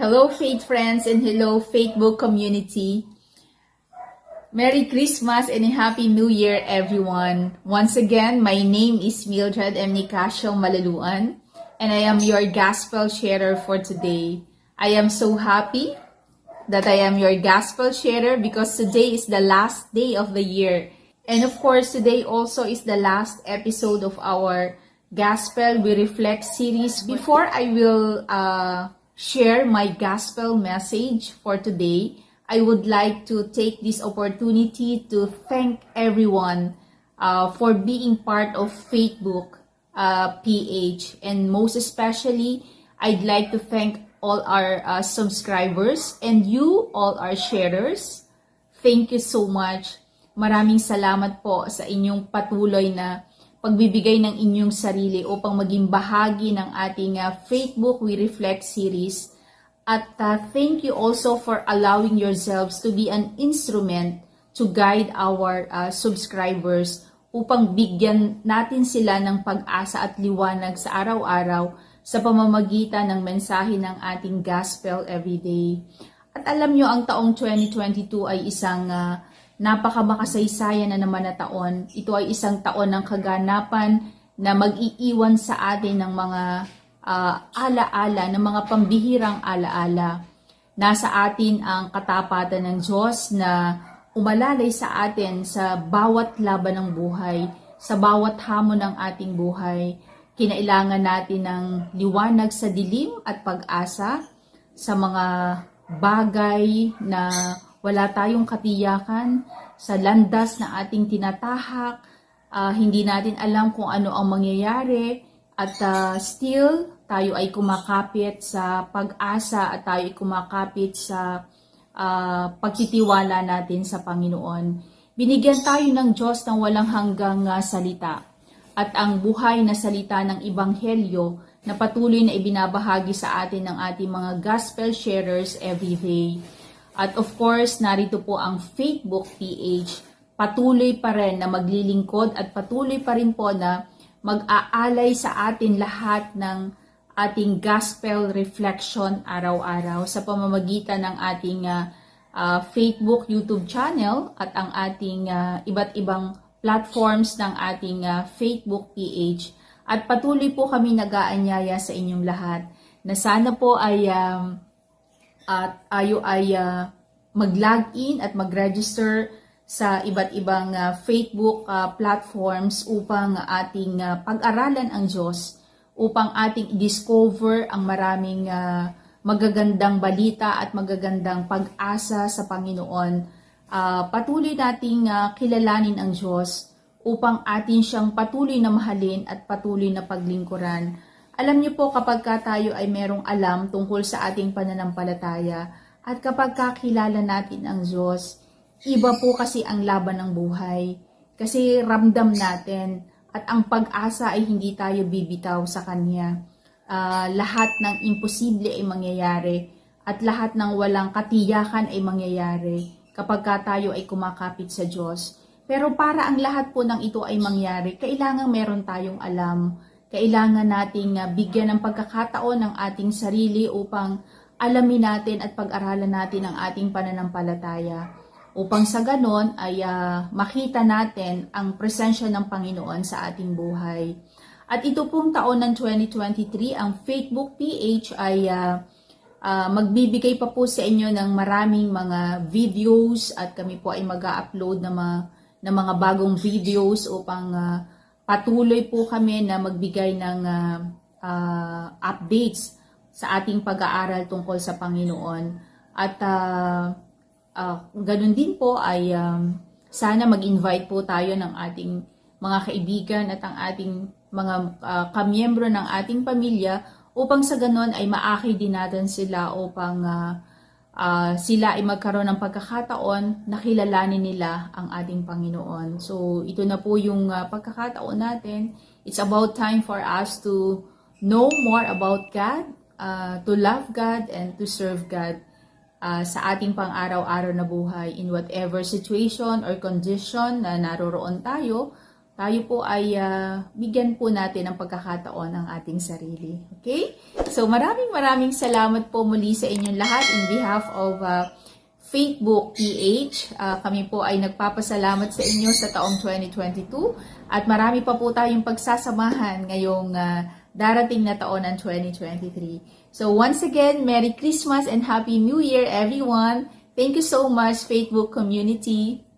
Hello Faith friends and hello Facebook community. Merry Christmas and a Happy New Year everyone. Once again, my name is Mildred M. Nicasio Malaluan and I am your gospel sharer for today. I am so happy that I am your gospel sharer because today is the last day of the year. And of course, today also is the last episode of our Gospel We Reflect series. Before I will share my gospel message for today, I would like to take this opportunity to thank everyone for being part of Facebook PH. And most especially, I'd like to thank all our subscribers and you, all our sharers. Thank you so much. Maraming salamat po sa inyong patuloy na pagbibigay ng inyong sarili upang maging bahagi ng ating Facebook We Reflect series. At thank you also for allowing yourselves to be an instrument to guide our subscribers upang bigyan natin sila ng pag-asa at liwanag sa araw-araw sa pamamagitan ng mensahe ng ating gospel everyday. At alam nyo, ang taong 2022 ay isang napakamakasaysayan na naman na taon. Ito ay isang taon ng kaganapan na mag-iiwan sa atin ng mga alaala, ng mga pambihirang alaala. Nasa atin ang katapatan ng Diyos na umalalay sa atin sa bawat laban ng buhay, sa bawat hamon ng ating buhay. Kinailangan natin ng liwanag sa dilim at pag-asa sa mga bagay na wala tayong katiyakan, sa landas na ating tinatahak, hindi natin alam kung ano ang mangyayari, at still tayo ay kumakapit sa pag-asa at tayo ay kumakapit sa pagtitiwala natin sa Panginoon. Binigyan tayo ng Diyos ng walang hanggang salita at ang buhay na salita ng Ebanghelyo na patuloy na ibinabahagi sa atin ng ating mga gospel sharers every day. At of course, narito po ang Facebook PH, patuloy pa rin na maglilingkod at patuloy pa rin po na mag-aalay sa atin lahat ng ating gospel reflection araw-araw sa pamamagitan ng ating Facebook YouTube channel at ang ating iba't ibang platforms ng ating Facebook PH. At patuloy po kami nag-aanyaya sa inyong lahat na sana po ay at tayo ay mag-login at mag-register sa iba't ibang Facebook platforms upang ating pag-aralan ang Diyos, upang ating i-discover ang maraming magagandang balita at magagandang pag-asa sa Panginoon. Patuloy nating kilalanin ang Diyos upang atin siyang patuloy na mahalin at patuloy na paglingkuran. Alam niyo po kapag tayo ay merong alam tungkol sa ating pananampalataya at kapag kakilala natin ang Diyos, iba po kasi ang laban ng buhay. Kasi ramdam natin at ang pag-asa ay hindi tayo bibitaw sa Kanya. Lahat ng imposible ay mangyayari at lahat ng walang katiyakan ay mangyayari kapag tayo ay kumakapit sa Diyos. Pero para ang lahat po ng ito ay mangyari, kailangan meron tayong alam. Kailangan nating bigyan ng pagkakataon ng ating sarili upang alamin natin at pag-aralan natin ang ating pananampalataya. Upang sa ganon ay makita natin ang presensya ng Panginoon sa ating buhay. At ito pong taon ng 2023, ang Facebook PH ay magbibigay pa po sa inyo ng maraming mga videos at kami po ay mag-upload ng mga bagong videos upang patuloy po kami na magbigay ng updates sa ating pag-aaral tungkol sa Panginoon. At ganun din po ay sana mag-invite po tayo ng ating mga kaibigan at ang ating mga kamiyembro ng ating pamilya upang sa ganun ay maakay din natin sila upang sila ay magkaroon ng pagkakataon na kilalanin nila ang ating Panginoon. So, ito na po yung pagkakataon natin. It's about time for us to know more about God, to love God, and to serve God sa ating pang-araw-araw na buhay in whatever situation or condition na naroroon tayo. tayo po ay bigyan po natin ng pagkakataon ang ating sarili. Okay? So maraming salamat po muli sa inyong lahat in behalf of Faithbook PH. Kami po ay nagpapasalamat sa inyo sa taong 2022 at marami pa po tayong pagsasamahan ngayong darating na taon ng 2023. So once again, Merry Christmas and Happy New Year everyone! Thank you so much, Faithbook community!